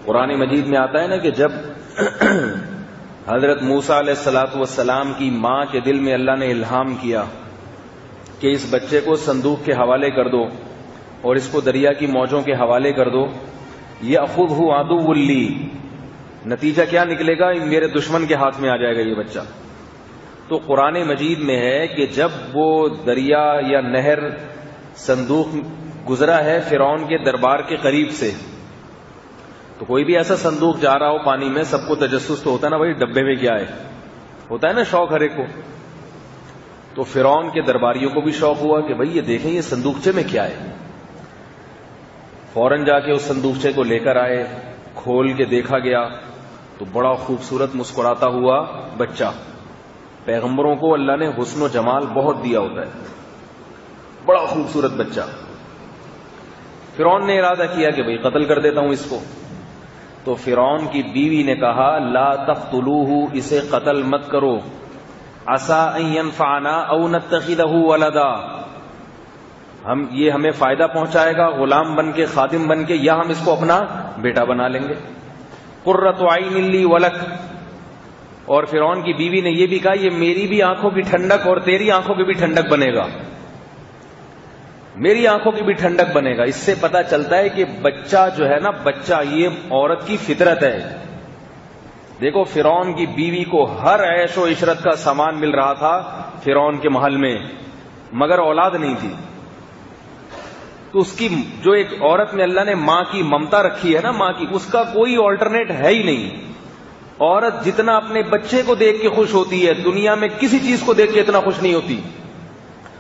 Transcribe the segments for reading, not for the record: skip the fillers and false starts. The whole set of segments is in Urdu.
قرآن مجید میں آتا ہے نا کہ جب حضرت موسیٰ علیہ الصلوۃ والسلام کی ماں کے دل میں اللہ نے الہام کیا کہ اس بچے کو صندوق کے حوالے کر دو اور اس کو دریا کی موجوں کے حوالے کر دو، یأخذہ عدو لی، نتیجہ کیا نکلے گا؟ میرے دشمن کے ہاتھ میں آ جائے گا یہ بچہ۔ تو قرآن مجید میں ہے کہ جب وہ دریا یا نہر صندوق گزرا ہے فرعون کے دربار کے قریب سے، تو کوئی بھی ایسا صندوق جا رہا ہو پانی میں، سب کو تجسس تو ہوتا ہے نا بھائی ڈبے میں کیا ہے، ہوتا ہے نا شوق ہر ایک کو۔ تو فرعون کے درباریوں کو بھی شوق ہوا کہ بھائی یہ دیکھیں یہ صندوقچے میں کیا ہے، فوراً جا کے اس صندوقچے کو لے کر آئے، کھول کے دیکھا گیا تو بڑا خوبصورت مسکراتا ہوا بچہ۔ پیغمبروں کو اللہ نے حسن و جمال بہت دیا ہوتا ہے، بڑا خوبصورت بچہ۔ فرعون نے ارادہ کیا کہ بھئی قتل کر دیتا ہوں اس کو، تو فرعون کی بیوی نے کہا لا تقتلوہ، اسے قتل مت کرو، عسیٰ ان ینفعنا او نتخذہ ولدا، یہ ہمیں فائدہ پہنچائے گا غلام بن کے، خادم بن کے، یا ہم اس کو اپنا بیٹا بنا لیں گے۔ قرۃ عین لی ولک، اور فرعون کی بیوی نے یہ بھی کہا یہ میری بھی آنکھوں کی ٹھنڈک اور تیری آنکھوں کی بھی ٹھنڈک بنے گا، میری آنکھوں کی بھی ٹھنڈک بنے گا۔ اس سے پتہ چلتا ہے کہ بچہ جو ہے نا، بچہ یہ عورت کی فطرت ہے۔ دیکھو فرعون کی بیوی کو ہر عیش و عشرت کا سامان مل رہا تھا فرعون کے محل میں، مگر اولاد نہیں تھی۔ تو اس کی جو ایک عورت میں اللہ نے ماں کی ممتا رکھی ہے نا، ماں کی، اس کا کوئی آلٹرنیٹ ہے ہی نہیں۔ عورت جتنا اپنے بچے کو دیکھ کے خوش ہوتی ہے، دنیا میں کسی چیز کو دیکھ کے اتنا خوش نہیں ہوتی۔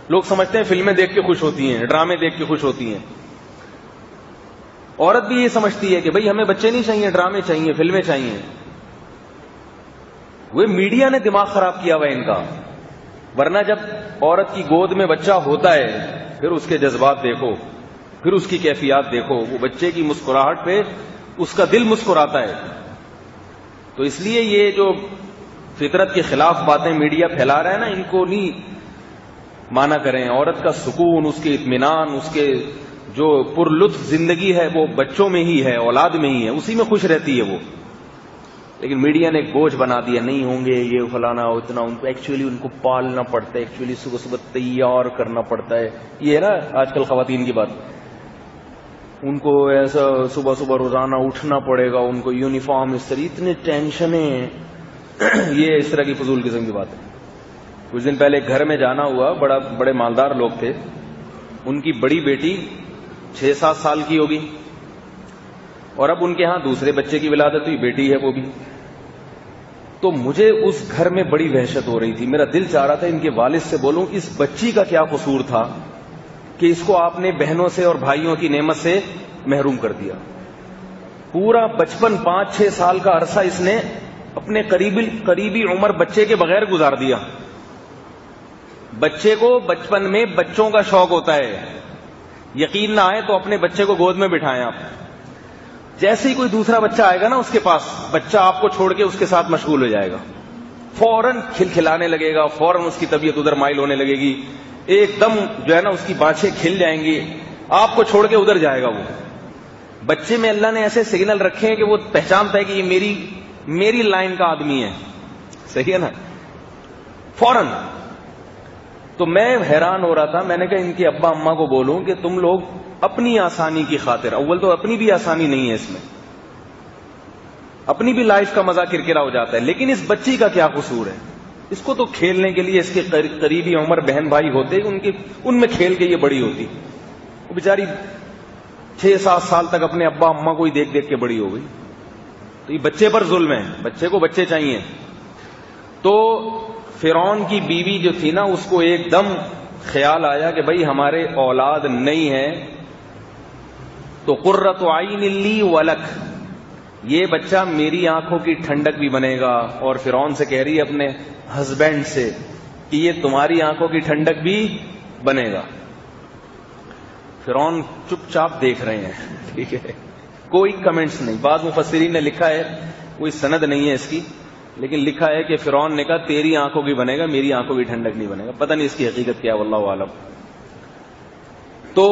لوگ سمجھتے ہیں فلمیں دیکھ کے خوش ہوتی ہیں، ڈرامے دیکھ کے خوش ہوتی ہیں۔ عورت بھی یہ سمجھتی ہے کہ بھئی ہمیں بچے نہیں چاہیے، ڈرامے چاہیے، فلمیں چاہیے۔ وہ میڈیا نے دماغ خراب کیا ہوا ان کا، ورنہ جب عورت کی گود میں بچہ ہوتا ہے پھر اس کے جذبات دیکھو، پھر اس کی کیفیات دیکھو، وہ بچے کی مسکراہٹ پہ اس کا دل مسکراتا ہے۔ تو اس لیے یہ جو فطرت کے خلاف باتیں میڈیا پھیلا رہا ہے نا، ان کو نہیں مانا کریں۔ عورت کا سکون، اس کے اطمینان، اس کے جو پر لطف زندگی ہے وہ بچوں میں ہی ہے، اولاد میں ہی ہے، اسی میں خوش رہتی ہے وہ۔ لیکن میڈیا نے ایک بوجھ بنا دیا، نہیں ہوں گے یہ فلانا اتنا، ان کو ایکچولی ان کو پالنا پڑتا ہے، ایکچولی صبح صبح تیار کرنا پڑتا ہے۔ یہ ہے نا آج کل خواتین کی بات، ان کو ایسا صبح صبح روزانہ اٹھنا پڑے گا، ان کو یونیفارم اس طرح، اتنے ٹینشنیں، یہ اس طرح کی فضول قسم کی بات ہے۔ کچھ دن پہلے گھر میں جانا ہوا، بڑے مالدار لوگ تھے، ان کی بڑی بیٹی 6-7 سال کی ہوگی، اور اب ان کے ہاں دوسرے بچے کی ولادت ہوئی، بیٹی ہے وہ بھی۔ تو مجھے اس گھر میں بڑی وحشت ہو رہی تھی، میرا دل چاہ رہا تھا ان کے والد سے بولوں اس بچی کا کیا قصور تھا کہ اس کو آپ نے بہنوں سے اور بھائیوں کی نعمت سے محروم کر دیا۔ پورا بچپن 5-6 سال کا عرصہ اس نے اپنے قریبی عمر بچے کے بغیر گزار دیا۔ بچے کو بچپن میں بچوں کا شوق ہوتا ہے، یقین نہ آئے تو اپنے بچے کو گود میں بٹھائیں آپ، جیسے ہی کوئی دوسرا بچہ آئے گا نا اس کے پاس، بچہ آپ کو چھوڑ کے اس کے ساتھ مشغول ہو جائے گا، فوراً کھلکھلانے لگے گا، فوراً اس کی طبیعت ادھر مائل ہونے لگے گی، ایک دم جو ہے نا اس کی بانچیں کھل جائیں گی، آپ کو چھوڑ کے ادھر جائے گا وہ۔ بچے میں اللہ نے ایسے سگنل رکھے ہیں کہ وہ پہچانتا ہے کہ یہ میری لائن کا آدمی ہے، صحیح ہے نا، فوراً۔ تو میں حیران ہو رہا تھا، میں نے کہا ان کے ابا اماں کو بولوں کہ تم لوگ اپنی آسانی کی خاطر، اول تو اپنی بھی آسانی نہیں ہے اس میں، اپنی بھی لائف کا مزہ کرکرا ہو جاتا ہے، لیکن اس بچی کا کیا قصور ہے؟ اس کو تو کھیلنے کے لیے اس کے قریبی عمر بہن بھائی ہوتے، ان میں کھیل کے یہ بڑی ہوتی، وہ بیچاری 6-7 سال تک اپنے ابا اماں کو ہی دیکھ دیکھ کے بڑی ہو گئی۔ تو یہ بچے پر ظلم ہے، بچے کو بچے چاہیے۔ تو فرعون کی بیوی جو تھی نا، اس کو ایک دم خیال آیا کہ بھئی ہمارے اولاد نہیں ہے، تو قرۃ عین لی ولک، یہ بچہ میری آنکھوں کی ٹھنڈک بھی بنے گا، اور فرعون سے کہہ رہی ہے اپنے ہسبینڈ سے کہ یہ تمہاری آنکھوں کی ٹھنڈک بھی بنے گا۔ فرعون چپ چاپ دیکھ رہے ہیں، ٹھیک ہے، کوئی کمنٹس نہیں۔ بعض مفسرین نے لکھا ہے، کوئی سند نہیں ہے اس کی، لیکن لکھا ہے کہ فرعون نے کہا تیری آنکھوں کی بنے گا، میری آنکھوں کی ٹھنڈک نہیں بنے گا۔ پتہ نہیں اس کی حقیقت کیا، واللہ اعلم۔ تو